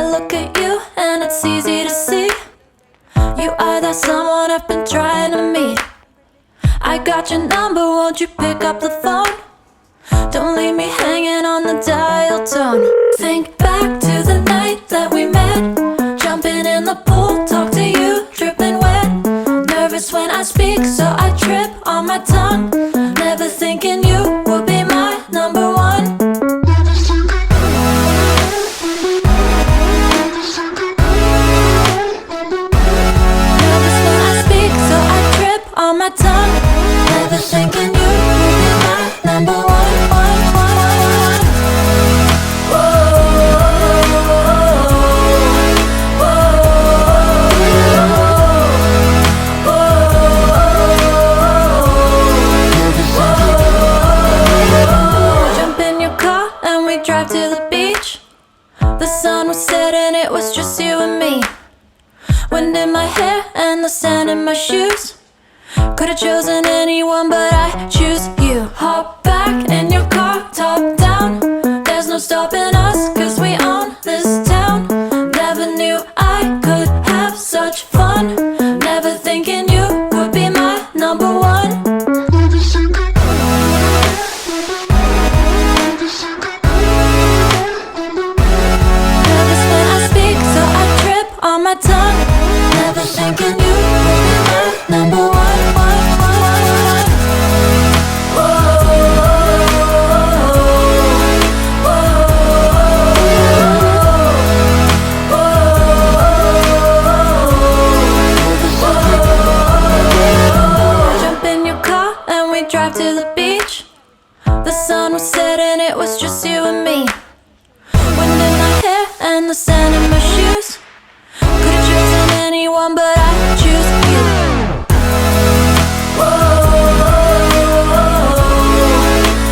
I look at you and it's easy to see. You are that someone I've been trying to meet. I got your number, won't you pick up the phone? Don't leave me hanging on the dial tone. Think back to the night that we met, jumping in the pool, talk to you, dripping wet. Nervous when I speak, so I trip on my tongue. Never thinking you would be my number one. Nervous when I speak, so I trip on my tongue. Never thinking you would be my number one. Drive to the beach. The sun was setting, it was just you and me. Wind in my hair and the sand in my shoes. Could've chosen anyone, but I choose you. Hop back in your car, top down. There's no stopping us, cause we own this town. Never knew I could have such fun. Never thinking you would be my number one. On my tongue, never thinking you would be my number one. Jump in your car and we drive to the beach. The sun was setting, it was just you and me. Wind in my hair and the sand in my shoes. Could've chosen anyone, but I choose